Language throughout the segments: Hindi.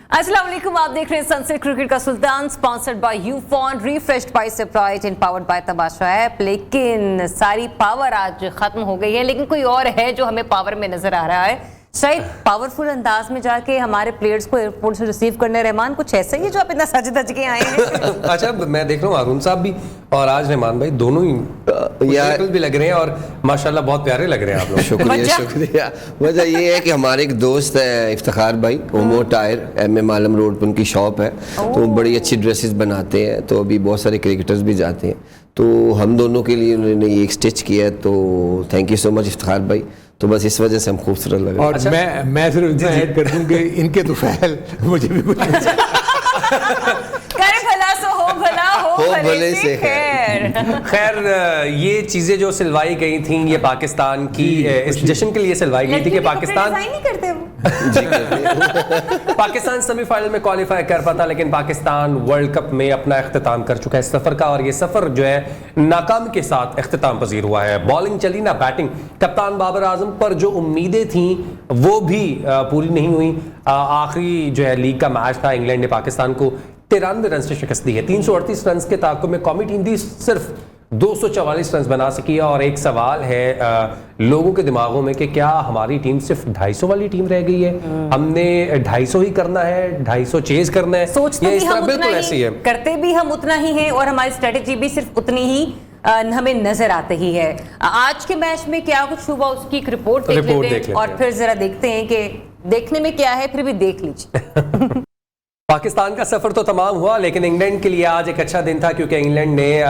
अस्सलाम वालेकुम, आप देख रहे हैं सनसेट क्रिकेट का सुल्तान, sponsored by Ufone, refreshed by surprise and powered by Tamasha app. लेकिन सारी पावर आज खत्म हो गई है, लेकिन कोई और है जो हमें पावर में नजर आ रहा है, शायद पावरफुल अंदाज में जाके हमारे प्लेयर्स को एयरपोर्ट से रिसीव करने। रहमान, कुछ ऐसा ही है जो आप इतना सज धज के आए हैं? अच्छा, मैं देख रहा हूँ अरुण साहब भी और आज रहमान भाई दोनों ही भी लग रहे हैं और माशाल्लाह बहुत प्यारे लग रहे हैं आप लोग। शुक्रिया शुक्रिया। वजह ये है कि हमारे एक दोस्त है इफ्तिखार भाई, ओमो टायर MM आलम रोड पर उनकी शॉप है, तो वो बड़ी अच्छी ड्रेसेस बनाते हैं, तो अभी बहुत सारे क्रिकेटर्स भी जाते हैं, तो हम दोनों के लिए उन्होंने ये एक स्टिच किया है, तो thank you so much Iftikhar भाई। तो बस इस वजह से हम खूबसूरत लग रहे हैं। और अच्छा? मैं सिर्फ इतना ऐड कर दूं कि इनके तो फैल मुझे भी कुछ करे भला सो हो भला हो भले से खैर। खैर, ये चीजें जो सिलवाई गई थी ये पाकिस्तान की इस जश्न के लिए सिलवाई गई थी कि पाकिस्तान नहीं करते वो। पाकिस्तान सेमीफाइनल में क्वालिफाई कर पाता, लेकिन पाकिस्तान वर्ल्ड कप में अपना इख्तिताम कर चुका है इस सफर का, और ये सफर जो है नाकामी के साथ इख्तिताम पजीर हुआ है। बॉलिंग चली ना बैटिंग। कप्तान बाबर आजम पर जो उम्मीदें थी वो भी पूरी नहीं हुई। आखिरी जो है लीग का मैच था, इंग्लैंड ने पाकिस्तान को 93 रन से शिकस्त दी है। 338 रन के ताक़ुब में कौमी टीम भी सिर्फ 244 रन बना सकी है। और एक सवाल है लोगों के दिमागों में कि क्या हमारी टीम सिर्फ 250 वाली टीम रह गई है? हमने 250 ही करना है, 250 चेज करना है? सोचते भी हम बिल्कुल ऐसी है, करते भी हम उतना ही है और हमारी स्ट्रेटेजी भी सिर्फ उतनी ही हमें नजर आती ही है। आज के मैच में क्या कुछ हुआ उसकी एक रिपोर्ट देख लेते हैं और फिर जरा देखते हैं कि देखने में क्या है, फिर भी देख लीजिए। पाकिस्तान का सफर तो तमाम हुआ, लेकिन इंग्लैंड के लिए आज एक अच्छा दिन था, क्योंकि इंग्लैंड ने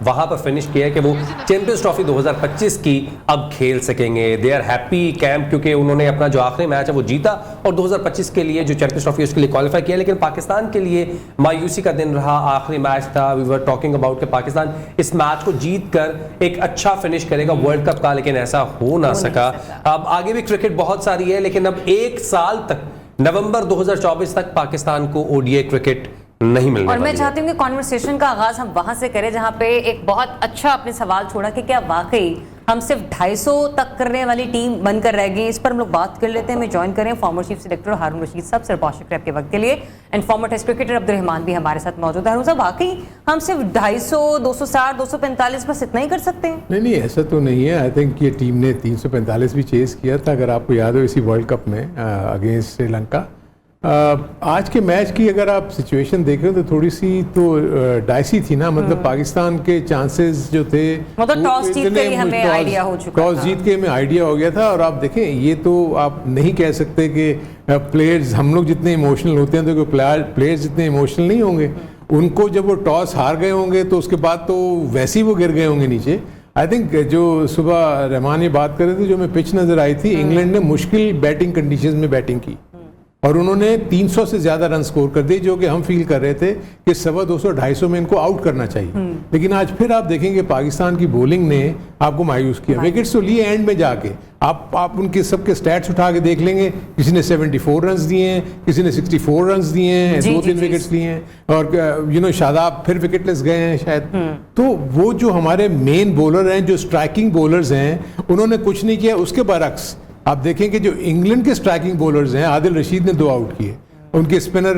वहां पर फिनिश किया कि वो चैंपियंस ट्रॉफी 2025 की अब खेल सकेंगे। दे आर हैप्पी कैंप, क्योंकि उन्होंने अपना जो आखिरी मैच है वो जीता और 2025 के लिए जो चैंपियंस ट्रॉफी उसके लिए क्वालिफाई किया। लेकिन पाकिस्तान के लिए मायूसी का दिन रहा। आखिरी मैच था, वी वर टॉकिंग अबाउट कि पाकिस्तान इस मैच को जीत कर एक अच्छा फिनिश करेगा वर्ल्ड कप का, लेकिन ऐसा हो ना सका। अब आगे भी क्रिकेट बहुत सारी है, लेकिन अब एक साल तक नवंबर 2024 तक पाकिस्तान को ODI क्रिकेट नहीं मिलने और मैं चाहती हूँ कि कॉन्वर्सेशन का आगाज हम वहां से करें जहां पे एक बहुत अच्छा आपने सवाल छोड़ा कि क्या वाकई हम सिर्फ 250 तक करने वाली टीम बनकर रह गई। इस पर हम लोग बात कर लेते हैं। मैं ज्वाइन करें former chief selector Haroon Rashid साहब, सरपाश के वक्त के लिए, and former test cricketer Abdul Rahman भी हमारे साथ मौजूद है। हारून साहब, वाकई हम सिर्फ 250, 260, 245 बस इतना ही कर सकते हैं? नहीं, ऐसा तो नहीं है। आई थिंक ये टीम ने 345 भी चेस किया था, अगर आपको याद हो, इसी वर्ल्ड कप में अगेंस्ट श्रीलंका। आज के मैच की अगर आप सिचुएशन देखें तो थोड़ी सी तो डाइसी थी ना, मतलब पाकिस्तान के चांसेस जो थे, मतलब टॉस जीत के हमें आइडिया हो चुका था। टॉस जीत के हमें आइडिया हो गया था। और आप देखें, ये तो आप नहीं कह सकते कि प्लेयर्स, हम लोग जितने इमोशनल होते हैं तो प्लेयर्स जितने इमोशनल नहीं होंगे। उनको जब वो टॉस हार गए होंगे तो उसके बाद तो वैसे ही वो गिर गए होंगे नीचे। आई थिंक जो सुबह रहमान ये बात कर रहे थे, जो हमें पिच नजर आई थी, इंग्लैंड ने मुश्किल बैटिंग कंडीशंस में बैटिंग की और उन्होंने 300 से ज्यादा रन स्कोर कर दिए, जो कि हम फील कर रहे थे कि 250, 250 में इनको आउट करना चाहिए। लेकिन आज फिर आप देखेंगे पाकिस्तान की बॉलिंग ने आपको मायूस किया। विकेट्स तो लिए एंड में जाके, आप उनके सबके स्टैट्स उठा के देख लेंगे, किसी ने 74 रन दिए हैं, किसी ने 64 रन दिए हैं, 2-3 विकेट्स लिए हैं, और शादाब फिर विकेटलेस गए हैं शायद। तो वो जो हमारे मेन बॉलर हैं, जो स्ट्राइकिंग बॉलर्स हैं, उन्होंने कुछ नहीं किया। उसके बरक्स आप देखें कि जो इंग्लैंड के स्ट्राइकिंग बॉलर्स हैं, आदिल रशीद ने 2 आउट किए, उनके स्पिनर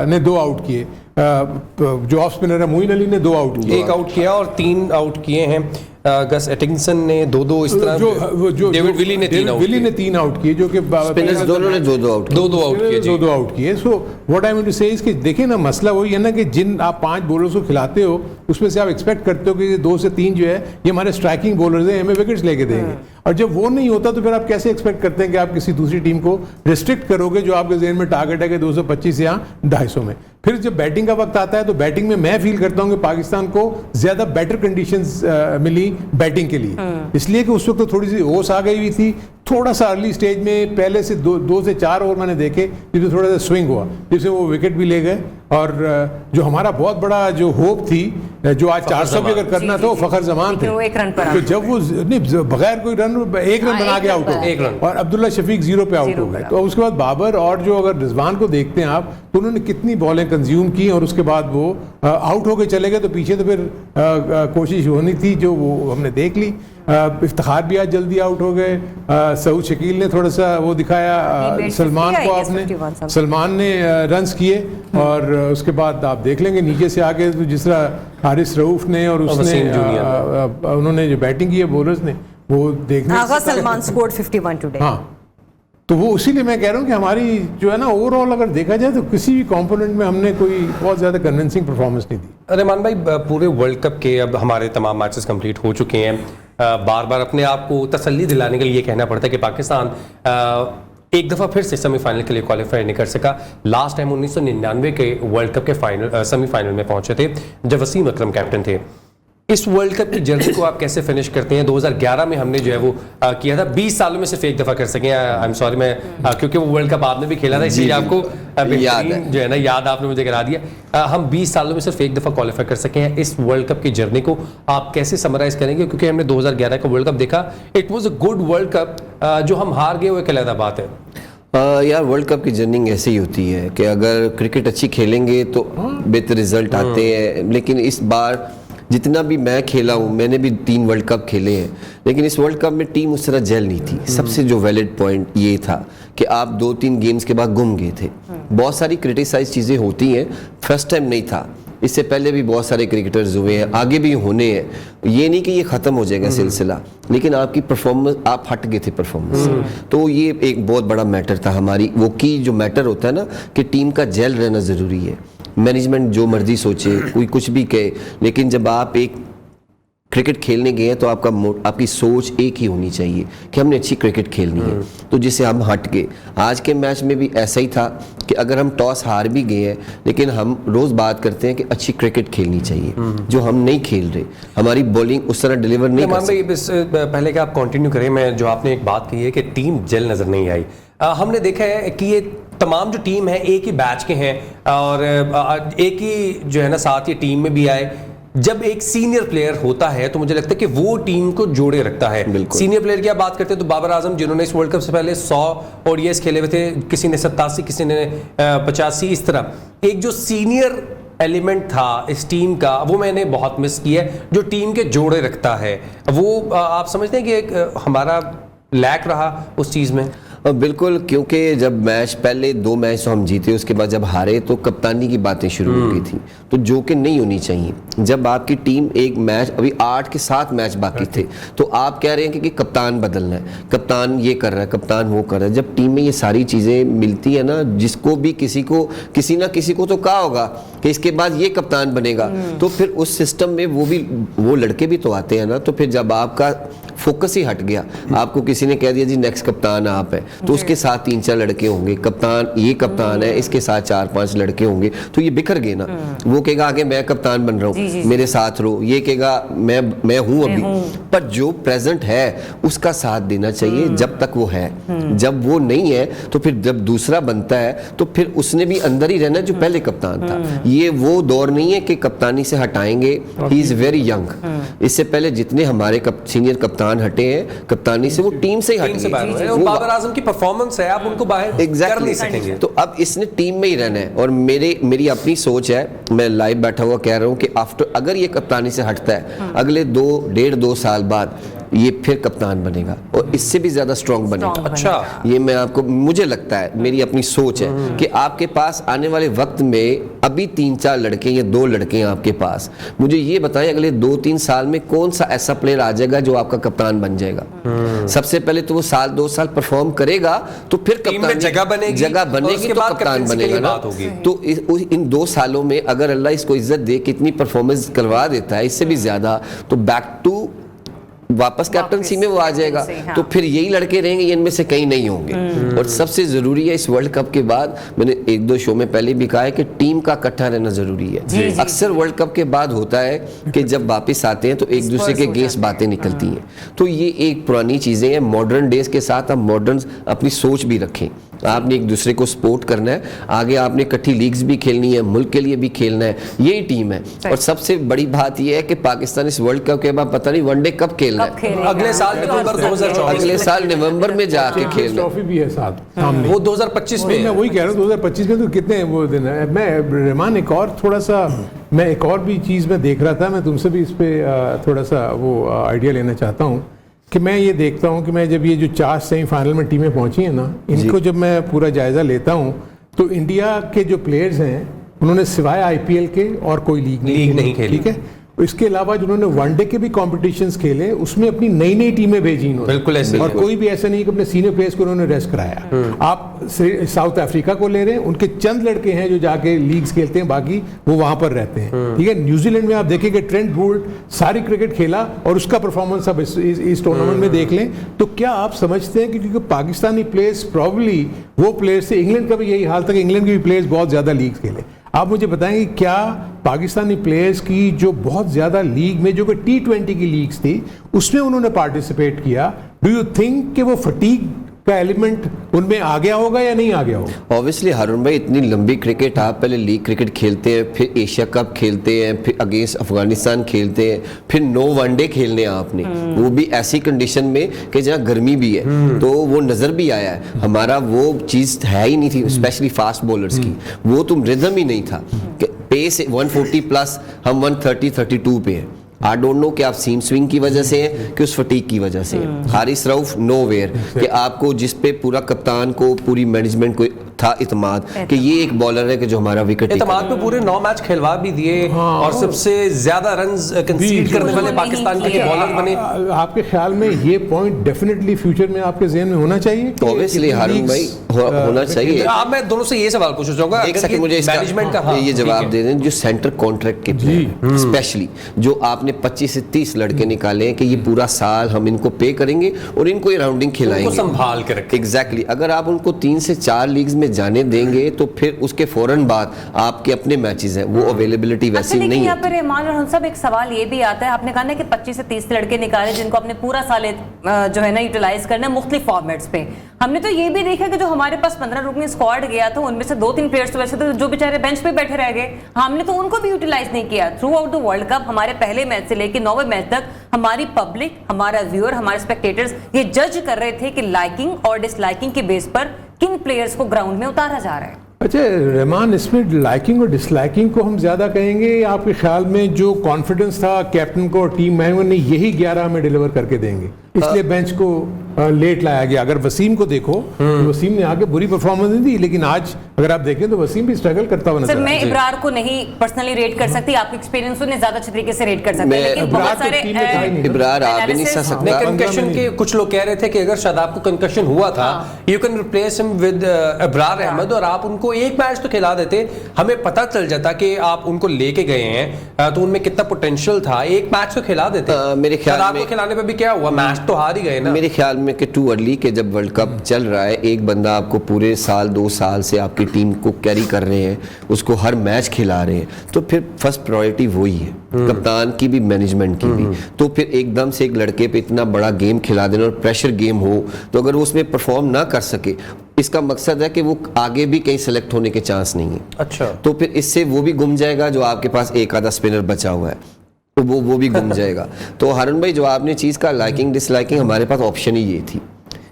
ने 2 आउट किए, जो ऑफ स्पिनर है मोइन अली ने 2 आउट किए, 1 आउट किया और 3 आउट किए हैं गस एटिंगसन ने 2-2, इस तरह जो डेविड विली ने 3 आउट किए, जो कि स्पिनर्स दोनों ने 2-2 आउट किए, 2-2 आउट किए। So what I mean to say is कि देखें ना, मसला वही है ना कि जिन आप 5 बॉलर्स को खिलाते हो, उसमें से आप एक्सपेक्ट करते हो कि 2 से 3 जो है ये हमारे स्ट्राइकिंग बॉलर्स हैं, हमें विकेट्स लेके देंगे। और जब वो नहीं होता तो फिर आप कैसे एक्सपेक्ट करते हैं कि आप किसी दूसरी टीम को रिस्ट्रिक्ट करोगे जो आपके ज़हन में टारगेट है कि 225 या 250 में। फिर जब बैटिंग का वक्त आता है तो बैटिंग में मैं फील करता हूं कि पाकिस्तान को ज्यादा बेटर कंडीशंस मिली बैटिंग के लिए, इसलिए कि उस वक्त तो थोड़ी सी ओस आ गई हुई थी। थोड़ा सा अर्ली स्टेज में पहले से 2 से 4 ओवर मैंने देखे जिसमें थोड़ा सा स्विंग हुआ, जिससे वो विकेट भी ले गए। और जो हमारा बहुत बड़ा जो होप थी, जो आज 400 भी अगर करना था, वो फखर जमान थे। तो जब वो नहीं बगैर कोई रन 1 रन बना के आउट हो गए और अब्दुल्ला शफीक 0 पे आउट हो गए। तो उसके बाद बाबर और जो अगर रिजवान को देखते हैं आप, तो उन्होंने कितनी बॉलें कंज्यूम की और उसके बाद वो आउट होके चले गए। तो पीछे तो फिर कोशिश होनी थी जो वो हमने देख ली। इफ्तिखार भी आज जल्दी आउट हो गए, सऊद शकील ने थोड़ा सा वो दिखाया, made सलमान 50 को I guess, आपने 51 something. सलमान ने रन्स किए और उसके बाद आप देख लेंगे नीचे से आके तो जिस तरह हारिस रऊफ ने और उसने वसीम जूनियर उन्होंने जो बैटिंग की है बॉलर्स ने वो देखने आगा सलमान स्कोर्ड 51 टुडे। हाँ, तो वो इसीलिए मैं कह रहा हूँ कि हमारी जो है ना ओवरऑल अगर देखा जाए तो किसी भी कंपोनेंट में हमने कोई बहुत ज़्यादा कन्विंसिंग परफॉर्मेंस नहीं दी। रहमान भाई, पूरे वर्ल्ड कप के अब हमारे तमाम मैचेस कंप्लीट हो चुके हैं। बार बार अपने आप को तसल्ली दिलाने के लिए कहना पड़ता है कि पाकिस्तान एक दफ़ा फिर से सेमीफाइनल के लिए क्वालिफाई नहीं कर सका। लास्ट टाइम 1999 के वर्ल्ड कप के फाइनल सेमीफाइनल में पहुंचे थे जब वसीम अकरम कैप्टन थे। इस वर्ल्ड कप की जर्नी को आप कैसे फिनिश करते हैं? 2011 में हमने जो है वो किया था, 20 सालों में सिर्फ एक दफ़ा कर सके। आई एम सॉरी, मैं क्योंकि वो वर्ल्ड कप आपने भी खेला था इसलिए आपको बेहतरीन जो है ना याद आपने मुझे करा दिया। हम 20 सालों में सिर्फ एक दफ़ा क्वालिफाई कर सके हैं। इस वर्ल्ड कप की जर्नी को आप कैसे समराइज करेंगे? क्योंकि हमने 2011 का वर्ल्ड कप देखा, it was a good world cup. जो हम हार गए वो एक अलग बात है। यार वर्ल्ड कप की जर्नी ऐसे ही होती है कि अगर क्रिकेट अच्छी खेलेंगे तो बेहतर रिजल्ट आते हैं, लेकिन इस बार जितना भी मैं खेला हूँ, मैंने भी 3 वर्ल्ड कप खेले हैं, लेकिन इस वर्ल्ड कप में टीम उस तरह जेल नहीं थी। सबसे जो वैलिड पॉइंट ये था कि आप 2-3 गेम्स के बाद गुम गए थे। बहुत सारी क्रिटिसाइज चीज़ें होती हैं, फर्स्ट टाइम नहीं था, इससे पहले भी बहुत सारे क्रिकेटर्स हुए हैं, आगे भी होने हैं। ये नहीं कि ये ख़त्म हो जाएगा सिलसिला, लेकिन आपकी परफॉर्मेंस, आप हट गए थे परफॉर्मेंस से। तो ये एक बहुत बड़ा मैटर था हमारी वो की जो मैटर होता है ना कि टीम का जेल रहना ज़रूरी है। मैनेजमेंट जो मर्जी सोचे, कोई कुछ भी कहे, लेकिन जब आप एक क्रिकेट खेलने गए हैं तो आपकी सोच एक ही होनी चाहिए कि हमने अच्छी क्रिकेट खेलनी है। तो जिससे हम हट गए। आज के मैच में भी ऐसा ही था कि अगर हम टॉस हार भी गए हैं, लेकिन हम रोज़ बात करते हैं कि अच्छी क्रिकेट खेलनी चाहिए, जो हम नहीं खेल रहे। हमारी बॉलिंग उस तरह डिलीवर नहीं कर सकती। पहले कि आप कंटिन्यू करें, मैं जो आपने एक बात कही है कि टीम जेल नज़र नहीं आई, हमने देखा है कि ये तमाम जो टीम है एक ही बैच के हैं और एक ही जो है ना साथ ये टीम में भी आए। जब एक सीनियर प्लेयर होता है तो मुझे लगता है कि वो टीम को जोड़े रखता है। सीनियर प्लेयर की आप बात करते हैं तो बाबर आजम, जिन्होंने इस वर्ल्ड कप से पहले 100 ओडीआईस खेले हुए थे, किसी ने 87, किसी ने 85, इस तरह एक जो सीनियर एलिमेंट था इस टीम का, वो मैंने बहुत मिस किया है, जो टीम के जोड़े रखता है। वो आप समझते हैं कि एक हमारा लैक रहा उस चीज़ में? बिल्कुल, क्योंकि जब मैच पहले 2 मैच तो हम जीते, उसके बाद जब हारे तो कप्तानी की बातें शुरू हो गई थी, तो जो कि नहीं होनी चाहिए। जब आपकी टीम एक मैच, अभी 8 के 7 मैच बाकी थे, तो आप कह रहे हैं कि कप्तान बदलना है, कप्तान ये कर रहा है, कप्तान वो कर रहा है। जब टीम में ये सारी चीज़ें मिलती है ना, जिसको भी किसी ना किसी को तो कहा होगा कि इसके बाद ये कप्तान बनेगा, तो फिर उस सिस्टम में वो लड़के भी तो आते हैं ना। तो फिर जब आपका फोकस ही हट गया, आपको किसी ने कह दिया जी नेक्स्ट कप्तान आप है, तो उसके साथ 3-4 लड़के होंगे, कप्तान ये कप्तान है, इसके साथ 4-5 लड़के होंगे, तो ये बिखर गए ना। वो कहेगा आगे मैं कप्तान बन रहा हूँ, मेरे साथ रहो, ये कहेगा मैं हूँ अभी। पर जो प्रेजेंट है उसका साथ देना चाहिए जब तक वो है। जब वो नहीं है तो फिर जब दूसरा बनता है तो फिर उसने भी अंदर ही रहना जो पहले कप्तान था। ये वो दौर नहीं है कि कप्तानी से हटाएंगे, ही इज वेरी यंग। इससे पहले जितने हमारे सीनियर कप्तान हटे हैं कप्तानी से, वो टीम से ही हटे हैं। वो बाबर आजम की परफॉर्मेंस है, आप उनको बाहर कर नहीं सकेंगे। तो अब इसने टीम में ही रहना है। और मेरी अपनी सोच है, मैं लाइव बैठा हुआ कह रहा हूँ कि आफ्टर अगर ये कप्तानी से हटता है, अगले 2-1.5-2 साल बाद ये फिर कप्तान बनेगा और इससे भी ज्यादा स्ट्रॉन्ग बनेगा। अच्छा, ये मैं आपको, मुझे लगता है, मेरी अपनी सोच है कि आपके पास आने वाले वक्त में अभी 3-4 लड़के या 2 लड़के हैं आपके पास, मुझे ये बताएं अगले 2-3 साल में कौन सा ऐसा प्लेयर आ जाएगा जो आपका कप्तान बन जाएगा। सबसे पहले तो वो 1-2 साल परफॉर्म करेगा तो फिर कप्तान जगह बनेगी तो कप्तान बनेगा ना। तो इन 2 सालों में अगर अल्लाह इसको इज्जत दे, कितनी परफॉर्मेंस करवा देता है, इससे भी ज्यादा, तो बैक टू वापस कैप्टनसी में वो आ जाएगा। तो फिर यही लड़के रहेंगे, इनमें से कहीं नहीं होंगे। और सबसे जरूरी है इस वर्ल्ड कप के बाद, मैंने 1-2 शो में पहले भी कहा है कि टीम का इकट्ठा रहना जरूरी है। अक्सर वर्ल्ड कप के बाद होता है कि जब वापस आते हैं तो एक दूसरे के अगेंस्ट बातें निकलती हैं। तो ये एक पुरानी चीजें हैं। मॉडर्न डेज के साथ आप मॉडर्न अपनी सोच भी रखें। आपने एक दूसरे को सपोर्ट करना है, आगे आपने इकट्ठी लीग्स भी खेलनी है, मुल्क के लिए भी खेलना है, यही टीम है। और सबसे बड़ी बात यह है कि पाकिस्तान इस वर्ल्ड कप के बाद पता नहीं वनडे कब खेलना है, अगले साल नवंबर 2024, अगले साल नवंबर में जाके खेलना। ट्रॉफी भी है साथ सामने, वो 2025 में। मैं वही कह रहा हूँ 2025 में तो कितने वो दिन है। मैं रहमान एक और थोड़ा सा, मैं एक और भी चीज़ में देख रहा था, मैं तुमसे भी इस पे थोड़ा सा वो आइडिया लेना चाहता हूँ कि मैं ये देखता हूँ कि मैं जब ये जो 4 सेमीफाइनल में टीमें पहुंची हैं ना, इनको जब मैं पूरा जायजा लेता हूँ तो इंडिया के जो प्लेयर्स हैं उन्होंने सिवाय आईपीएल के और कोई लीग नहीं खेली, ठीक है। इसके अलावा जिन्होंने वनडे के भी कॉम्पिटिशन्स खेले उसमें अपनी नई नई टीमें भेजी इन्होंने, बिल्कुल ऐसे, और कोई भी ऐसा नहीं कि अपने सीनियर प्लेयर्स को उन्होंने रेस्ट कराया। आप साउथ अफ्रीका को ले रहे हैं, उनके चंद लड़के हैं जो जाके लीग्स खेलते हैं, बाकी वो वहां पर रहते हैं, ठीक है। न्यूजीलैंड में आप देखेंगे ट्रेंट बोल्ट सारी क्रिकेट खेला और उसका परफॉर्मेंस आप इस टूर्नामेंट में देख लें। तो क्या आप समझते हैं कि क्योंकि पाकिस्तानी प्लेयर्स प्रॉब्ली वो प्लेयर्स थे, इंग्लैंड का भी यही हाल था कि इंग्लैंड के भी प्लेयर्स बहुत ज्यादा लीग खेले। आप मुझे बताएंगे क्या पाकिस्तानी प्लेयर्स की जो बहुत ज़्यादा लीग में जो कि T20 की लीग्स थी उसमें उन्होंने पार्टिसिपेट किया, डू यू थिंक कि वो फटीग का एलिमेंट उनमें आ गया होगा या नहीं आ गया होगा? ऑब्वियसली हारून भाई, इतनी लंबी क्रिकेट, आप पहले लीग क्रिकेट खेलते हैं, फिर एशिया कप खेलते हैं, फिर अगेंस्ट अफगानिस्तान खेलते हैं, फिर 9 वनडे खेलने हैं आपने, वो भी ऐसी कंडीशन में कि जहाँ गर्मी भी है, तो वो नज़र भी आया है। हमारा वो चीज़ है ही नहीं थी, स्पेशली फास्ट बॉलर्स की, वो तुम रिदम ही नहीं था। पेस 140 प्लस, हम 130-32 पे हैं। आई डोंट नो कि आप सीम स्विंग की वजह से हैं कि उस फटीक की वजह से हैं। हारिस रऊफ नोवेयर कि आपको जिस पे पूरा कप्तान को, पूरी मैनेजमेंट को था इत्मीनान कि ये एक बॉलर है कि जो हमारा विकेट इत्मीनान पे पूरे 9 मैच खिलवा भी दिए और सबसे ज्यादा रन्स कंसीड करने वाले पाकिस्तान के बॉलर बने। आपके ख्याल में ये पॉइंट डेफिनेटली फ्यूचर में आपके ज़हन में होना चाहिए? ऑब्वियसली हारून भाई होना चाहिए। आप, मैं दोनों से ये सवाल पूछना चाहूंगा, एक सेकंड मुझे मैनेजमेंट का ये जवाब दे दें। जो सेंटर कॉन्ट्रैक्ट के प्लेयर स्पेशली जो आपने 25 से 30 लड़के निकाले हैं कि ये पूरा साल हम इनको पे करेंगे और इनको ये राउंडिंग खिलाएंगे, संभाल के रखें। एग्जैक्टली। अगर आप उनको 3 से 4 लीग्स में जाने देंगे तो फिर उसके फौरन बाद आपके अपने मैचेस हैं, वो अवेलेबिलिटी वैसी नहीं है। यहाँ पर रहमान और हम सब एक सवाल ये भी आता है, आपने कहा ना कि 25 से 30 लड़के निकाले जिनको अपने पूरा साल जो है ना यूटिलाइज करना है मुख्तलिफ फॉर्मेट्स पे। हमने तो ये भी देखा कि जो हमारे पास 15 रुकनी स्क्वाड गया था उनमें से 2-3 प्लेयर्स तो वैसे तो जो बेचारे बेंच पे बैठे रह गए, हमने तो उनको भी यूटिलाइज नहीं किया। Through out the world cup हमारे पहले मैच से लेकर 9वें मैच तक हमारी पब्लिक, हमारा व्यूअर, हमारे स्पेक्टेटर्स ये जज कर रहे थे कि लाइकिंग और डिसलाइकिंग के बेस पर किन प्लेयर्स को ग्राउंड में उतारा जा रहा है। अच्छा रहमान, इसमें लाइकिंग और डिसलाइकिंग को हम ज्यादा कहेंगे, आपके ख्याल में जो कॉन्फिडेंस था कैप्टन को और टीम मैनेजमेंट ने यही 11 में डिलीवर करके देंगे इसलिए बेंच को लेट लाया गया? अगर वसीम को देखो तो वसीम ने आगे बुरी परफॉर्मेंस नहीं दी, लेकिन आज अगर आप देखें तो वसीम भी स्ट्रगल करता हुआ नजर सर, मैं इब्रार को नहीं पर्सनली रेट कर सकती, आपके एक्सपीरियंस ने ज्यादा अच्छे तरीके से रेट कर सकते हैं, लेकिन बहुत सारे इब्रार आप भी नहीं सह सकता। कंकशन के कुछ लोग कह रहे थे कि अगर शादाब को कंकशन हुआ था, you can replace him with Ibrar Ahmed और आप उनको एक मैच तो खिला देते, हमें पता चल जाता कि आप उनको लेके गए हैं तो उनमें कितना पोटेंशियल था, एक मैच तो खिला देते। मेरे ख्याल में खिलाने पे भी क्या हुआ, मैच तो हार ही गए ना। मेरे ख्याल में कि टू अर्ली के जब वर्ल्ड कप चल रहा है, एक बंदा आपको पूरे साल 2 साल से आपकी टीम को कैरी कर रहे हैं, उसको हर मैच खिला रहे हैं, तो फिर फर्स्ट प्रायोरिटी वही है, कप्तान की भी मैनेजमेंट की भी। तो फिर एकदम से एक लड़के पे इतना बड़ा गेम खिला देना और प्रेशर गेम हो तो अगर वो उसमें परफॉर्म ना कर सके, इसका मकसद है कि वो आगे भी कहीं सेलेक्ट होने के चांस नहीं है। अच्छा, तो फिर इससे वो भी गुम जाएगा जो आपके पास एक आधा स्पिनर बचा हुआ है, तो वो भी गुम जाएगा। तो हारून भाई, जो आपने चीज़ का लाइकिंग डिसलाइकिंग, हमारे पास ऑप्शन ही ये थी,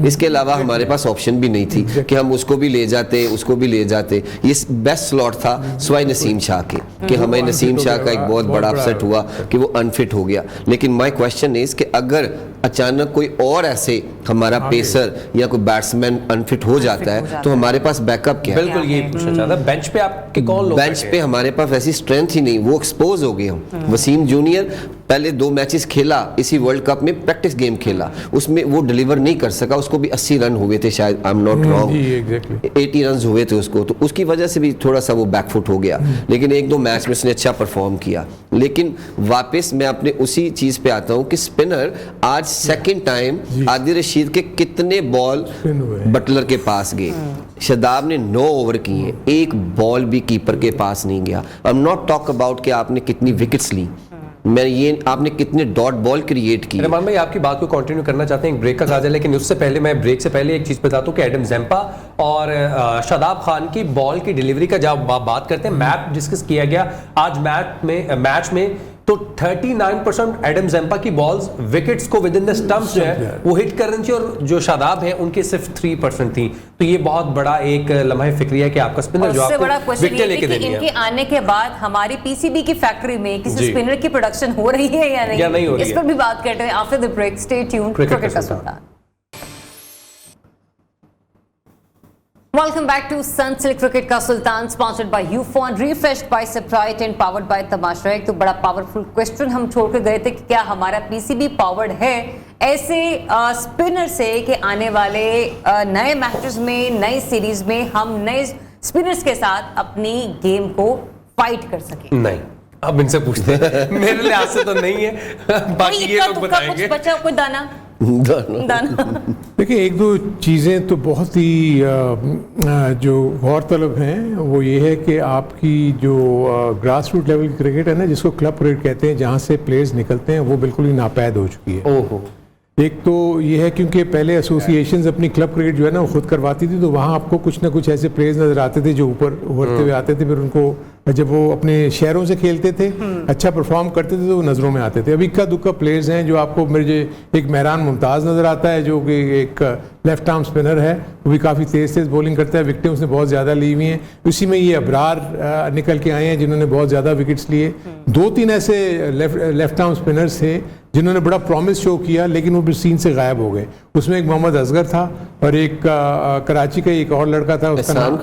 इसके अलावा हमारे पास ऑप्शन भी नहीं थी कि हम उसको भी ले जाते, उसको भी ले जाते। ये बेस्ट स्लॉट था स्वाई नसीम शाह के, कि हमें नसीम शाह का एक बहुत बड़ा अपसेट हुआ कि वो अनफिट हो गया। लेकिन माय क्वेश्चन इज कि अगर अचानक कोई और ऐसे हमारा पेसर या कोई बैट्समैन अनफिट हो जाता है तो हमारे पास बैकअप क्या है? बिल्कुल ये पूछना चाहता, बेंच पे आपके कौन लोग? बेंच पे हमारे पास ऐसी स्ट्रेंथ ही नहीं, वो एक्सपोज हो गए हम। वसीम जूनियर पहले 2 मैचेस खेला इसी वर्ल्ड कप में, प्रैक्टिस गेम खेला, उसमें वो डिलीवर नहीं कर सका, उसको भी 80 रन हुए थे शायद, I am not wrong, 80 run हुए थे उसको, तो उसकी वजह से भी थोड़ा सा वो बैकफुट हो गया। लेकिन 1-2 मैच में उसने अच्छा परफॉर्म किया। लेकिन वापस मैं अपने उसी चीज पे आता हूँ कि स्पिनर आज सेकंड टाइम आदिल रशीद के कितने बॉल बटलर के पास गए, शादाब ने 9 ओवर किए, एक बॉल भी कीपर के पास नहीं गया। I am not talk about कि आपने कितनी विकेट्स ली, मैं ये आपने कितने डॉट बॉल क्रिएट की। रहमान भाई, आपकी बात को कंटिन्यू करना चाहते हैं, एक ब्रेक का काज है, लेकिन उससे पहले मैं ब्रेक से पहले एक चीज बताता हूँ कि एडम ज़ेम्पा और शादाब खान की बॉल की डिलीवरी का जब बात करते हैं, मैच डिस्कस किया गया आज मैच में तो 39% एडम ज़ेम्पा की बॉल्स विकेट्स को विद इन द स्टंप्स जो है वो हिट कर रही थी, और जो शादाब है उनके सिर्फ 3% थी। तो ये बहुत बड़ा एक लम्हा फिक्रिया कि आपका स्पिनर जो आपको विकेट लेके देनी है। इनके आने के बाद हमारी पीसीबी की फैक्ट्री में किसी स्पिनर की प्रोडक्शन हो रही है या नहीं हो रही है, इस पर भी बात करते हैं after the break. Stay tuned, cricket का सुल्तान। Welcome back to Sunsilk Cricket का सुल्तान, sponsored by UFON, refreshed by Sprite and powered by तमाशा। एक तो बड़ा पावरफुल क्वेश्चन हम छोड़ के गए थे कि क्या हमारा पीसीबी पावर्ड है ऐसे स्पिनर से कि आने वाले नए मैचेस में, नई सीरीज में हम नए स्पिनर्स के साथ अपनी गेम को फाइट कर सकें। नहीं, अब इनसे पूछते हैं। मेरे लिहाज से तो नहीं है, बाकी ये लोग बताएंगे। कुछ बचा, कोई दाना देखिए, एक दो चीज़ें तो बहुत ही जो गौरतलब हैं वो ये है कि आपकी जो ग्रास रूट लेवल की क्रिकेट है ना, जिसको क्लब क्रिकेट कहते हैं, जहाँ से प्लेयर्स निकलते हैं, वो बिल्कुल ही नापैद हो चुकी है। ओहो। एक तो ये है क्योंकि पहले एसोसिएशंस अपनी क्लब क्रिकेट जो है ना वो खुद करवाती थी, तो वहाँ आपको कुछ ना कुछ ऐसे प्लेयर्स नजर आते थे जो ऊपर उभरते हुए आते थे, फिर उनको जब वो अपने शहरों से खेलते थे, अच्छा परफॉर्म करते थे, तो वो नज़रों में आते थे। अब इक्का दुक्का प्लेयर्स हैं जो आपको, मेरे एक मेहरान मुमताज़ नज़र आता है जो कि एक लेफ्ट आर्म स्पिनर है, वो भी काफ़ी तेज़ बॉलिंग करता है, विकेटें उसने बहुत ज़्यादा ली हुई हैं। उसी में ये अबरार निकल के आए हैं जिन्होंने बहुत ज़्यादा विकेट्स लिए। 2-3 ऐसे लेफ्ट आर्म स्पिनर्स थे जिन्होंने बड़ा प्रॉमिस शो किया, लेकिन वो सीन से गायब हो गए। उसमें एक मोहम्मद असगर था और एक कराची का एक और लड़का था, उसका नाम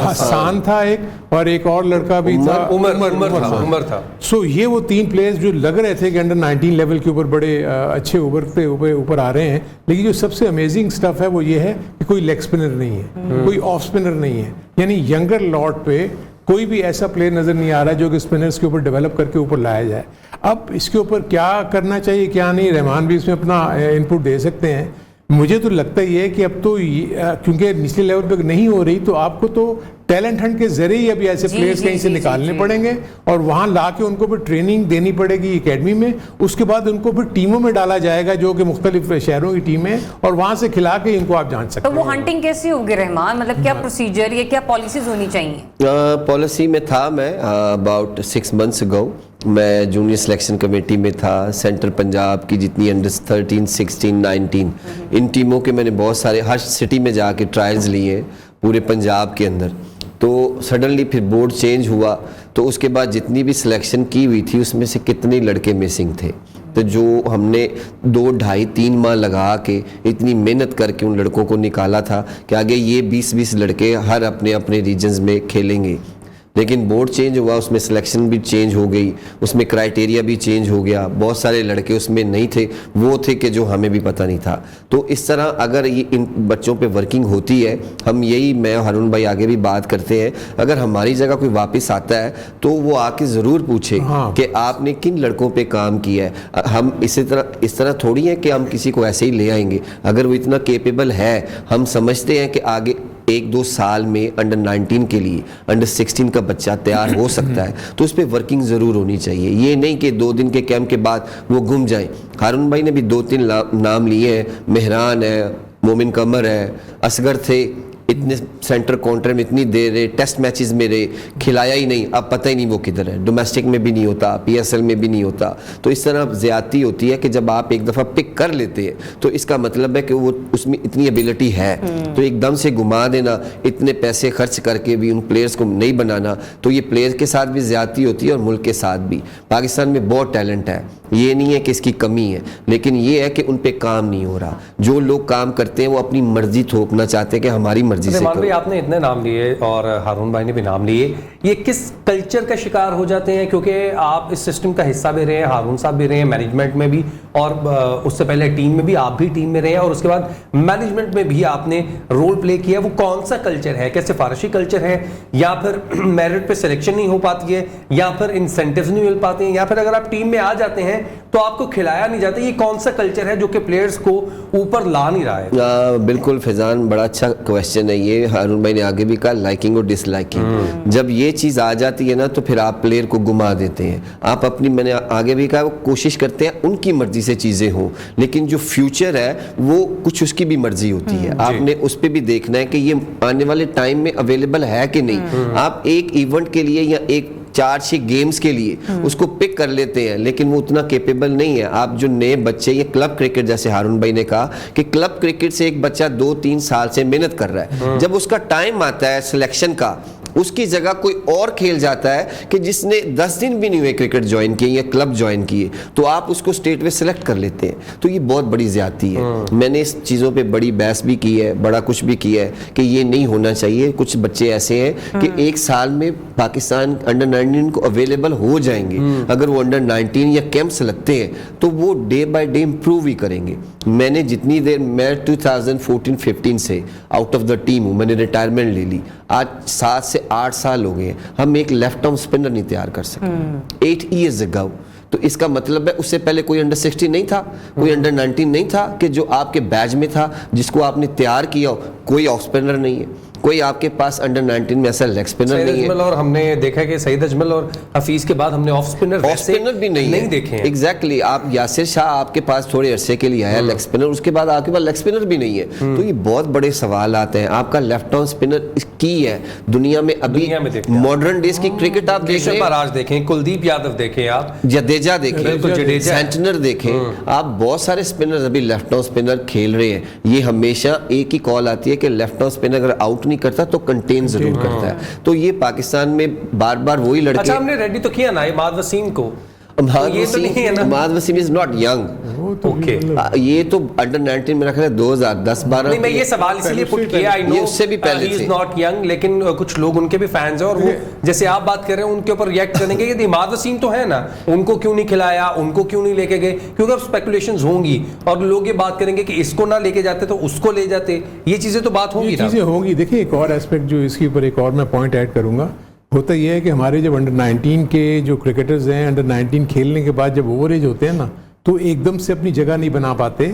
हसान था एक, और एक और लड़का भी था, उमर था। सो ये वो 3 प्लेयर्स जो लग रहे थे कि अंडर 19 लेवल के ऊपर बड़े अच्छे उभरते ऊपर आ रहे हैं, लेकिन जो सबसे अमेजिंग स्टफ है वो ये है कि कोई लेग स्पिनर नहीं है, कोई ऑफ स्पिनर नहीं है, यानी यंगर लॉट पे कोई भी ऐसा प्लेयर नज़र नहीं आ रहा है जो कि स्पिनर्स के ऊपर डेवलप करके ऊपर लाया जाए। अब इसके ऊपर क्या करना चाहिए क्या नहीं, रहमान भी इसमें अपना इनपुट दे सकते हैं। मुझे तो लगता ही है कि अब तो क्योंकि निचले लेवल पे नहीं हो रही, तो आपको तो टैलेंट हंट के जरिए ही अभी ऐसे प्लेयर्स कहीं से निकालने पड़ेंगे और वहाँ ला के उनको फिर ट्रेनिंग देनी पड़ेगी एकेडमी में। उसके बाद उनको फिर टीमों में डाला जाएगा जो कि मुख्तलिफ शहरों की टीमें, और वहाँ से खिला के इनको आप जान सकते हैं। तो वो हंटिंग कैसी होगी रहमान, मतलब क्या प्रोसीजर या क्या पॉलिसीज होनी चाहिए? पॉलिसी में था, मैं अबाउट 6 months ago मैं जूनियर सिलेक्शन कमेटी में था। सेंट्रल पंजाब की जितनी अंडर 13, 16, 19 इन टीमों के मैंने बहुत सारे हर सिटी में जाके ट्रायल्स लिए पूरे पंजाब के अंदर। तो सडनली फिर बोर्ड चेंज हुआ, तो उसके बाद जितनी भी सिलेक्शन की हुई थी उसमें से कितने लड़के मिसिंग थे। तो जो हमने 2, 2.5, 3 माह लगा के इतनी मेहनत करके उन लड़कों को निकाला था कि आगे ये 20-20 लड़के हर अपने अपने रीजन्स में खेलेंगे, लेकिन बोर्ड चेंज हुआ, उसमें सिलेक्शन भी चेंज हो गई, उसमें क्राइटेरिया भी चेंज हो गया। बहुत सारे लड़के उसमें नहीं थे, वो थे कि जो हमें भी पता नहीं था। तो इस तरह अगर ये इन बच्चों पे वर्किंग होती है, हम यही, मैं और हारून भाई आगे भी बात करते हैं, अगर हमारी जगह कोई वापस आता है तो वो आके ज़रूर पूछे कि आपने किन लड़कों पे काम किया है। हम इस तरह थोड़ी है कि हम किसी को ऐसे ही ले आएंगे। अगर वो इतना केपेबल है, हम समझते हैं कि आगे 1-2 साल में अंडर 19 के लिए अंडर 16 का बच्चा तैयार हो सकता है, तो उस पर वर्किंग ज़रूर होनी चाहिए। ये नहीं कि 2 दिन के कैंप के बाद वो गुम जाए। हारून भाई ने भी 2-3 नाम लिए हैं, मेहरान है, मोमिन कमर है, असगर थे, इतने सेंटर काउंटर में इतनी देर रहे, टेस्ट मैचेस में रहे, खिलाया ही नहीं, अब पता ही नहीं वो किधर है। डोमेस्टिक में भी नहीं होता, PSL में भी नहीं होता। तो इस तरह ज़्यादती होती है कि जब आप एक दफ़ा पिक कर लेते हैं तो इसका मतलब है कि वो उसमें इतनी एबिलिटी है, तो एकदम से घुमा देना, इतने पैसे खर्च करके भी उन प्लेयर्स को नहीं बनाना, तो ये प्लेयर्स के साथ भी ज़्यादती होती है और मुल्क के साथ भी। पाकिस्तान में बहुत टैलेंट है, ये नहीं है कि इसकी कमी है, लेकिन ये है कि उन पे काम नहीं हो रहा। जो लोग काम करते हैं वो अपनी मर्जी थोपना चाहते हैं कि हमारी मर्जी से भाई आपने इतने नाम लिए और हारून भाई ने भी नाम लिए, ये किस कल्चर का शिकार हो जाते हैं? क्योंकि आप इस सिस्टम का हिस्सा भी रहे हैं, हारून साहब भी रहे हैं मैनेजमेंट में भी, और उससे पहले टीम में भी आप भी टीम में रहे हैं, और उसके बाद मैनेजमेंट में भी आपने रोल प्ले किया। वो कौन सा कल्चर है? क्या सिफारिशी कल्चर है, या फिर मेरिट पे सिलेक्शन नहीं हो पाती है, या फिर इंसेंटिव्स नहीं मिल पाते हैं, या फिर अगर आप टीम में आ जाते हैं तो आपको खिलाया नहीं जाता? ये कौन सा कल्चर है जो कि प्लेयर्स को ऊपर ला नहीं रहा है? बिल्कुल फैजान, बड़ा अच्छा क्वेश्चन है ये। हारून भाई ने आगे भी कहा लाइकिंग और डिसलाइकिंग, जब ये चीज़ आ जाती है ना तो फिर आप प्लेयर को घुमा देते हैं। आप अपनी, मैंने आगे भी कहा, कोशिश करते हैं उनकी मर्जी से चीज़ें हों, लेकिन जो फ्यूचर है वो कुछ उसकी भी मर्जी होती है। आपने उस पर भी देखना है कि ये आने वाले टाइम में अवेलेबल है कि नहीं। आप एक इवेंट के लिए या एक 4-6 गेम्स के लिए उसको पिक कर लेते हैं, लेकिन वो उतना केपेबल नहीं है। आप जो नए बच्चे, ये क्लब क्रिकेट, जैसे हारून भाई ने कहा कि क्लब क्रिकेट से एक बच्चा 2-3 साल से मेहनत कर रहा है, जब उसका टाइम आता है सिलेक्शन का, उसकी जगह कोई और खेल जाता है कि जिसने 10 दिन भी नहीं हुए क्रिकेट ज्वाइन किए या क्लब ज्वाइन किए, तो आप उसको स्टेट में सिलेक्ट कर लेते हैं। तो ये बहुत बड़ी ज्यादती है। मैंने इस चीज़ों पे बड़ी बहस भी की है, बड़ा कुछ भी किया है कि ये नहीं होना चाहिए। कुछ बच्चे ऐसे हैं कि एक साल में पाकिस्तान अंडर 19 को अवेलेबल हो जाएंगे, अगर वो अंडर 19 या कैंप्स लगते हैं तो वो डे बाय डे इम्प्रूव ही करेंगे। मैंने जितनी देर, मैं 2014-15 से आउट ऑफ द टीम हूँ, मैंने रिटायरमेंट ले ली, आज 7 से 8 साल हो गए, हम एक लेफ्ट आर्म स्पिनर नहीं तैयार कर सके 8 years ago। तो इसका मतलब है उससे पहले कोई अंडर 16 नहीं था, कोई अंडर 19 नहीं था कि जो आपके बैच में था जिसको आपने तैयार किया हो, कोई ऑफ स्पिनर नहीं है, कोई आपके पास अंडर 19 में ऐसा लेग स्पिनर नहीं है। और हमने देखा कि सईद अजमल और हफीज के बाद हमने ऑफ स्पिनर भी नहीं देखे हैं। एग्जैक्टली आप यासिर शाह आपके पास थोड़े अरसे के लिए आया लेग स्पिनर, उसके बाद आपके पास लेग स्पिनर भी नहीं है। तो ये बहुत बड़े सवाल आते हैं। आपका लेफ्ट आर्म स्पिनर की है दुनिया में अभी मॉडर्न डेज की क्रिकेट आप देख रहे हैं, आज देखें, कुलदीप यादव देखें, आप जडेजा देखें, सेंटनर देखें, आप बहुत सारे स्पिनर्स अभी लेफ्ट आर्म स्पिनर खेल रहे हैं। ये हमेशा एक ही कॉल आती है कि लेफ्ट आर्म स्पिनर अगर आउट नहीं करता तो कंटेन जरूर करता है। तो ये पाकिस्तान में बार बार वही लड़के। अच्छा, हमने रेडी तो किया ना इमाद वसीम को, Imad Wasim is not young, okay, ये तो अंडर 19 में रखा है 2010-12। नहीं, मैं ये सवाल इसलिए पुट किया, आई नो उससे भी पहले ही इज नॉट यंग, लेकिन कुछ लोग उनके भी फैंस हैं और वो जैसे आप बात कर रहे हैं उनके ऊपर रिएक्ट करेंगे कि इमाद वसीम तो है ना, उनको क्यों नहीं खिलाया, उनको क्यों नहीं लेके गए, क्योंकि अब स्पेकुलेशंस होंगी और लोग ये बात करेंगे कि इसको ना लेके जाते तो उसको ले जाते। ये चीजें तो बात होंगी ना, चीजें होंगी। देखिए एक और एस्पेक्ट जो इसके ऊपर एक और मैं पॉइंट ऐड करूंगा, होता यह है कि हमारे जब अंडर 19 के जो क्रिकेटर्स हैं, अंडर 19 खेलने के बाद जब ओवरेज होते हैं ना, तो एकदम से अपनी जगह नहीं बना पाते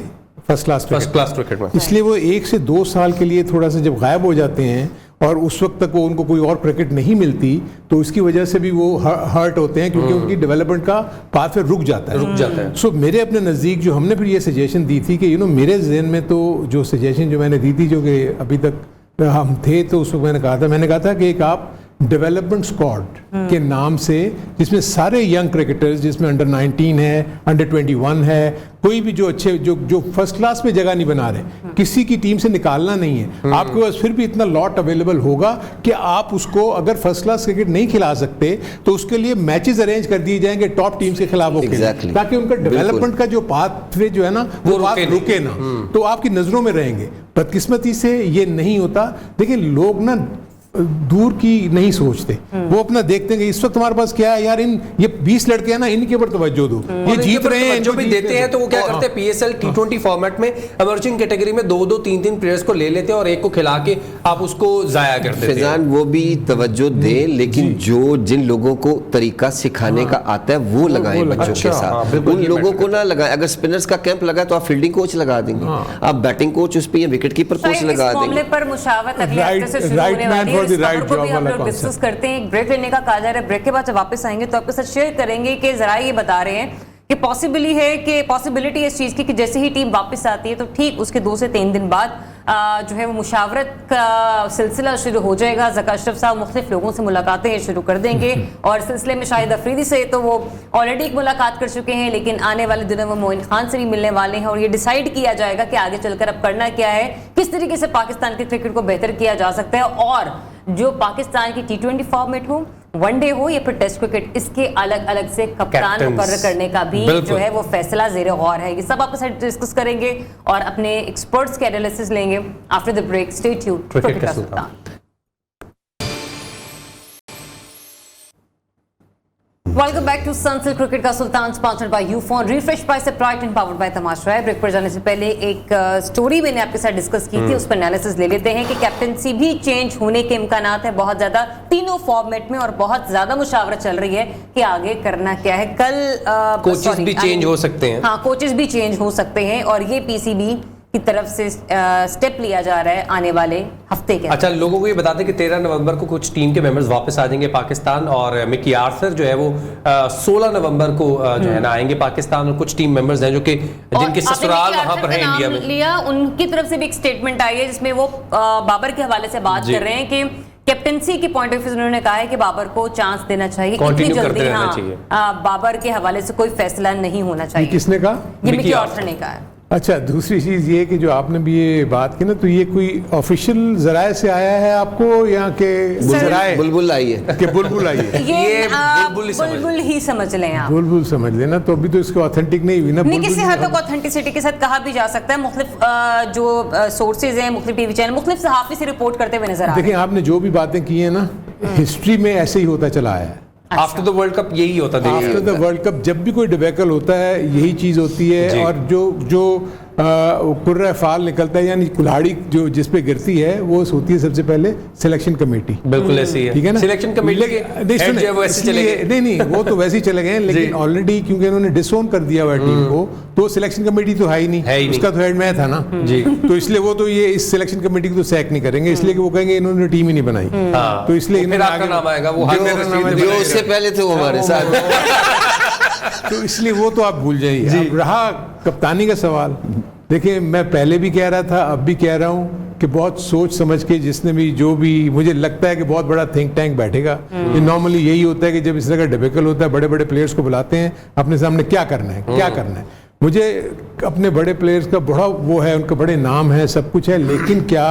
फर्स्ट क्लास क्रिकेट में। इसलिए वो 1 से 2 साल के लिए थोड़ा सा जब गायब हो जाते हैं और उस वक्त तक वो उनको कोई और क्रिकेट नहीं मिलती, तो उसकी वजह से भी वो हर्ट होते हैं, क्योंकि उनकी डेवलपमेंट का पाथ फिर रुक जाता है। सो मेरे अपने नज़दीक जो हमने फिर ये सजेशन दी थी कि मेरे जहन में तो जो सजेशन जो मैंने दी थी, जो कि अभी तक हम थे, तो उस वक्त मैंने कहा था कि एक आप डेवलपमेंट स्क्वाड के नाम से, जिसमें सारे यंग क्रिकेटर्स, जिसमें अंडर 19 है, अंडर 21 है, कोई भी जो अच्छे जो फर्स्ट क्लास में जगह नहीं बना रहे, किसी की टीम से निकालना नहीं है। आपके पास फिर भी इतना लॉट अवेलेबल होगा कि आप उसको, अगर फर्स्ट क्लास क्रिकेट नहीं खिला सकते तो उसके लिए मैचेस अरेंज कर दिए जाएंगे टॉप टीम्स के खिलाफ, ताकि उनका डेवलपमेंट का जो पाथवे जो है ना, वो पाथ रुके ना, तो आपकी नजरों में रहेंगे। बदकिस्मती से ये नहीं होता। देखिए लोग ना दूर की नहीं सोचते, वो अपना देखते हैं कि इस वक्त हमारे पास क्या है यार, ये 20 लड़के हैं ना, इनके ऊपर तवज्जो दो, ये जीत रहे हैं, जो भी देते हैं तो वो क्या करते हैं, पीएसएल T20 फॉर्मेट में इमर्जिंग कैटेगरी में 2-2 3-3 प्लेयर्स को ले लेते हैं और एक को खिला के आप उसको जाया कर देते हैं। फैजान वो भी तवज्जो दे, लेकिन जो जिन लोगों को तरीका सिखाने का आता है वो लगाएं बच्चों के साथ, उन लोगों को ना लगाएं। अगर स्पिनर्स का कैंप लगा तो आप फील्डिंग कोच लगा देंगे, आप बैटिंग कोच उस पर, विकेट कीपर कोच लगा देंगे। पर मुशावरत अगले हफ्ते से शुरू होने वाली है, इस खबर को भी हम लोग डिस्कस करते हैं। एक ब्रेक लेने का कहा जा रहा है, ब्रेक के बाद जब वापस आएंगे तो आपके साथ शेयर करेंगे कि जरा ये बता रहे हैं कि पॉसिबिलिटी इस चीज की कि जैसे ही टीम वापस आती है तो ठीक उसके 2 से 3 दिन बाद जो है वो मुशावरत का सिलसिला शुरू हो जाएगा। ज़का अशरफ साहब मुख्तलिफ लोगों से मुलाकातें शुरू कर देंगे और सिलसिले में शाहिद अफरीदी से तो वो ऑलरेडी एक मुलाकात कर चुके हैं, लेकिन आने वाले दिनों में मोइन खान से भी मिलने वाले हैं और ये डिसाइड किया जाएगा कि आगे चलकर अब करना क्या है, किस तरीके से पाकिस्तान के क्रिकेट को बेहतर किया जा सकता है और जो पाकिस्तान की T20 फॉर्मेट हो, वनडे हो या फिर टेस्ट क्रिकेट, इसके अलग अलग से कप्तान मुकर्रर करने का भी जो है वो फैसला ज़ेरे गौर है। ये सब आपके साथ डिस्कस करेंगे और अपने एक्सपर्ट्स के एनालिसिस लेंगे after the break. Stay tuned, cricket का सुल्तान। Welcome back to Sunsilk cricket का सुल्तान, sponsored by Ufone, refresh by Sprite and powered by Tamasha. Break पर जाने से पहले एक स्टोरी मैंने आपके साथ डिस्कस की थी, उस पर एनालिसिस ले लेते हैं कि कैप्टनसी भी चेंज होने के इम्कानात है बहुत ज्यादा तीनों फॉर्मेट में और बहुत ज्यादा मुशावरत चल रही है कि आगे करना क्या है। कल कोचेस भी चेंज हो सकते हैं, हाँ कोचेस भी चेंज हो सकते हैं और ये पीसीबी की तरफ से स्टेप लिया जा रहा है आने वाले हफ्ते के। अच्छा, लोगों को ये बता दें कि 13 नवंबर को कुछ टीम के मेंबर्स वापस आ जाएंगे पाकिस्तान और मिकी आर्थर जो है वो 16 नवंबर को जो है ना आएंगे पाकिस्तान और कुछ टीम मेंबर्स हैं जो कि जिनके ससुराल वहां पर है इंडिया में। लिया उनकी तरफ से भी एक स्टेटमेंट आई है जिसमें वो बाबर के हवाले से बात कर रहे हैं कि कैप्टनसी के पॉइंट ऑफ व्यू से उन्होंने कहा है कि बाबर को चांस देना चाहिए, इतनी Continue करते जल्दी रहना चाहिए। बाबर के हवाले से कोई फैसला नहीं होना ये चाहिए। किसने कहा? ये मिकी मिकी आर्थर आर्थर ने कहा है। अच्छा, दूसरी चीज ये कि जो आपने भी ये बात की ना, तो ये कोई ऑफिशियल जराए से आया है आपको या के जराए बुलबुल आई है के बुलबुल आई है? ये बुलबुल ही समझ बुलबुल ही समझ लें आप। बुलबुल समझ लेना, तो अभी तो इसको ऑथेंटिक नहीं हुई ना। नहीं, बुलबुल किसी हद तक ऑथेंटिसिटी के साथ कहा भी जा सकता है। मुख्तलिफ जो सोर्सेज हैं, मुख्तलिफ टीवी चैनल, मुख्तलिफ सहाफ़ी से रिपोर्ट करते हुए नजर आ रहे देखिए, आपने जो भी बातें की है ना, हिस्ट्री में ऐसे ही होता चला आया है। आफ्टर द वर्ल्ड कप यही होता देखिए। आफ्टर द वर्ल्ड कप जब भी कोई डिबेकल होता है यही चीज होती जी। है, और जो कुर्रा फाल निकलता है यानी कुल्हाड़ी जो जिस पे गिरती है वो होती है सबसे पहले सिलेक्शन कमेटी। बिल्कुल ऐसे ही है। ठीक है ना? सिलेक्शन कमेटी के नहीं, head जो है वो ऐसे चले गए। नहीं, वो तो वैसे ही चले गए, लेकिन ऑलरेडी क्योंकि इन्होंने डिसोन कर दिया हुआ टीम को, तो सिलेक्शन कमेटी तो है ही नहीं, उसका तो हेड मैं था ना जी। तो इसलिए वो तो ये इस सिलेक्शन कमेटी को तो सैक नहीं करेंगे, इसलिए कि वो कहेंगे इन्होंने टीम ही नहीं बनाई, हाँ। तो इसलिए फिर आपका नाम आएगा, वो हाल में रशीद जो उससे पहले थे वो हमारे साथ। तो इसलिए वो तो आप भूल जाइए। अब रहा कप्तानी का सवाल, देखिए मैं पहले भी कह रहा था, अब भी कह रहा हूँ कि बहुत सोच समझ के जिसने भी जो भी, मुझे लगता है कि बहुत बड़ा थिंक टैंक बैठेगा। ये नॉर्मली यही होता है कि जब इस तरह का डिबेकल होता है, बड़े बड़े प्लेयर्स को बुलाते हैं, अपने सामने क्या करना है, क्या करना है। मुझे अपने बड़े प्लेयर्स का बड़ा वो है, उनके बड़े नाम है, सब कुछ है, लेकिन क्या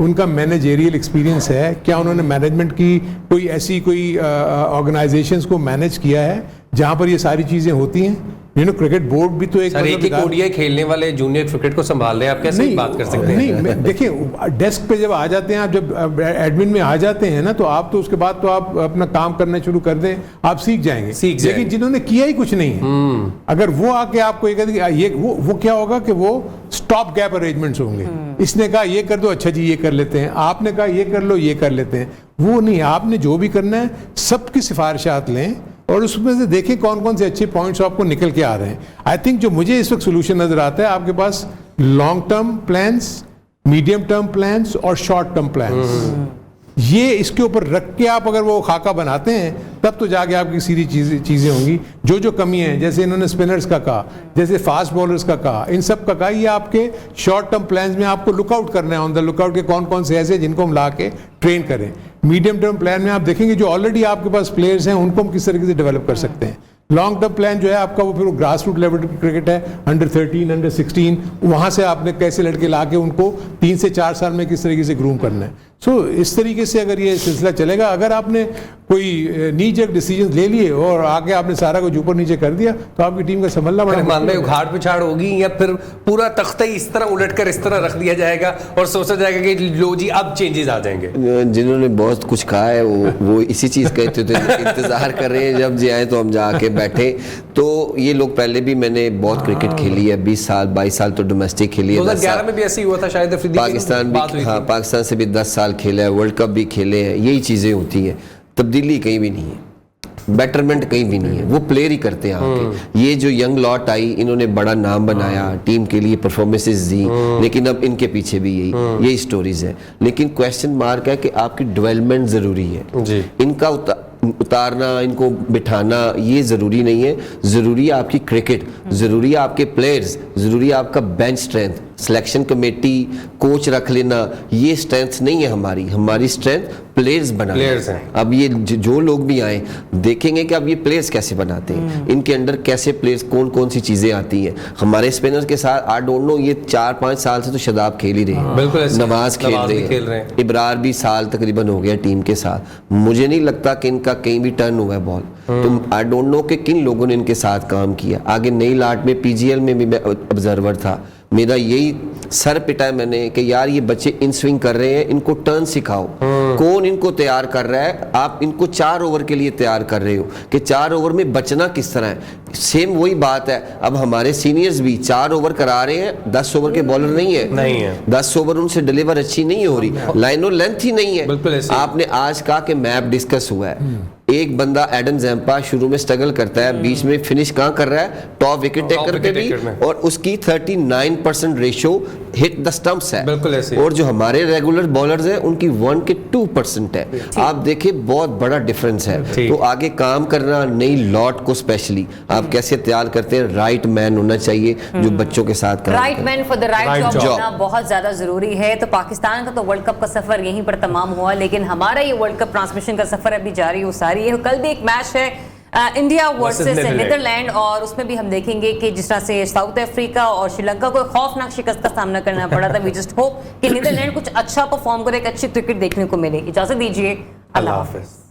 उनका मैनेजेरियल एक्सपीरियंस है, क्या उन्होंने मैनेजमेंट की कोई ऐसी कोई ऑर्गेनाइजेशंस को मैनेज किया है जहां पर ये सारी चीजें होती हैं। क्रिकेट बोर्ड भी तो एक सर एक ही ओडीआई खेलने वाले जूनियर क्रिकेट को संभाल रहे हैं, आप कैसे बात कर सकते हैं? नहीं, देखिए डेस्क पे जब आ जाते हैं, आप जब एडमिन में आ जाते हैं ना, तो आप तो उसके बाद तो आप अपना काम करना शुरू कर दें, आप सीख जाएंगे। लेकिन जिन्होंने किया ही कुछ नहीं है, अगर वो आके आपको ये वो क्या होगा कि वो स्टॉप गैप अरेंजमेंट्स होंगे। इसने कहा ये कर दो, अच्छा जी ये कर लेते हैं, आपने कहा ये कर लो, ये कर लेते हैं। वो नहीं, आपने जो भी करना है सबकी सिफारिशात लें और उसमें से देखें कौन कौन से अच्छे पॉइंट्स आपको निकल के आ रहे हैं। आई थिंक जो मुझे इस वक्त सोल्यूशन नजर आता है, आपके पास long term plans, medium term plans और शॉर्ट टर्म प्लान्स, ये इसके ऊपर रख के आप अगर वो खाका बनाते हैं, तब तो जाके आपकी सीधी चीजें होंगी। जो कमी है, जैसे इन्होंने स्पिनर्स का कहा, जैसे फास्ट बॉलर्स का कहा, इन सब का कहा, ये आपके शॉर्ट टर्म प्लान्स में आपको लुकआउट करना है, ऑन द लुकआउट के कौन कौन से ऐसे जिनको हम ला के ट्रेन करें। मीडियम टर्म प्लान में आप देखेंगे जो ऑलरेडी आपके पास प्लेयर्स हैं उनको हम किस तरीके से डेवलप कर सकते हैं। लॉन्ग टर्म प्लान जो है आपका, वो फिर ग्रास रूट लेवल क्रिकेट है, अंडर 13, अंडर 16, वहां से आपने कैसे लड़के ला के उनको 3 से 4 साल में किस तरीके से ग्रूम करना है। इस तरीके से अगर ये सिलसिला चलेगा, अगर आपने कोई नीजक डिसीजन ले लिए और आगे आपने सारा कुछ ऊपर नीचे कर दिया, तो आपकी टीम का संभलना बड़ा मान लो उखाड़ पिछाड़ होगी, या फिर पूरा तख्ता ही इस तरह उलटकर इस तरह रख दिया जाएगा और सोचा जाएगा कि लो जी अब चेंजेस आ जाएंगे। जिन्होंने बहुत कुछ कहा है वो इसी चीज कहते थे, इंतजार कर रहे हैं जब जी आए तो हम जाके बैठे। तो ये लोग पहले भी, मैंने बहुत क्रिकेट खेली है, 20 साल 22 साल तो डोमेस्टिक खेली है। 2011 में भी ऐसे ही हुआ था शायद, पाकिस्तान भी, हाँ पाकिस्तान से भी 10 साल खेला है, वर्ल्ड कप भी खेले हैं। यही चीजें होती हैं, तब्दीली कहीं भी नहीं है, बेटरमेंट कहीं भी नहीं है, वो प्लेयर ही करते हैं आके। ये जो यंग लॉट आई, इन्होंने बड़ा नाम बनाया, टीम के लिए परफॉर्मेंसेस दी, लेकिन अब इनके पीछे भी यही स्टोरीज है। लेकिन क्वेश्चन मार्क है कि आपकी डेवलपमेंट जरूरी है जी। इनका उतारना, इनको बिठाना ये ज़रूरी नहीं है। ज़रूरी है आपकी क्रिकेट, ज़रूरी है आपके प्लेयर्स, ज़रूरी है आपका bench strength. Selection committee, coach रख लेना, ये स्ट्रेंथ नहीं है हमारी स्ट्रेंथ प्लेयर्स बनाना। प्लेयर्स हैं। अब ये जो लोग भी आए देखेंगे कि अब ये प्लेयर्स कैसे बनाते हैं, इनके अंदर कैसे प्लेयर्स, कौन कौन सी चीज़ें आती हैं। हमारे स्पिनर्स के साथ आई डोंट नो, ये 4-5 साल से तो शदाब खेल ही रहे हैं, नवाज खेल रहे हैं, इब्रार भी साल तकरीबन हो गया टीम के साथ। मुझे नहीं लगता कि इनका कहीं भी टर्न हुआ है बॉल। तो आई डोंट नो कि किन लोगों ने इनके साथ काम किया। आगे नई लाट में पीजीएल में भी मैं ऑब्जर्वर था, मेरा यही सर पिटा है मैंने कि यार ये बच्चे इन स्विंग कर रहे हैं, इनको टर्न सिखाओ। कौन इनको तैयार कर रहा है? आप इनको 4 ओवर के लिए तैयार कर रहे हो कि 4 ओवर में बचना किस तरह है। सेम वही बात है, अब हमारे सीनियर्स भी 4 ओवर करा रहे हैं, 10 ओवर के बॉलर नहीं है 10 ओवर उनसे डिलीवर अच्छी नहीं हो रही, लाइन और लेंथ ही नहीं है। आपने आज कहा कि मैप डिस्कस हुआ है, एक बंदा एडम जैम्पा शुरू में स्ट्रगल करता है, बीच में फिनिश कहाँ कर रहा है, टॉप विकेट टेकर पे भी, और उसकी 39% रेशियो हिट द स्टंप्स है। बिल्कुल ऐसे। और जो हमारे रेगुलर बॉलर्स हैं उनकी 1 के 2% है। आप देखिए बहुत बड़ा डिफरेंस है। तो आगे काम करना, नई लॉट को स्पेशली आप कैसे तैयार करते हैं, राइट मैन होना चाहिए जो बच्चों के साथ काम right man for the right job job होना बहुत ज्यादा जरूरी है। तो पाकिस्तान का तो वर्ल्ड कप का सफर यहीं पर तमाम हुआ, लेकिन हमारा ये वर्ल्ड कप ट्रांसमिशन का सफर अभी जारी है। कल भी एक मैच है इंडिया वर्सेस नीदरलैंड, और उसमें भी हम देखेंगे कि जिस तरह से साउथ अफ्रीका और श्रीलंका को खौफनाक शिकस्त का सामना करना पड़ा था। वी जस्ट होप कि नीदरलैंड कुछ अच्छा परफॉर्म करे, एक अच्छी क्रिकेट देखने को मिले। इजाजत दीजिए, अल्लाह हाफिज।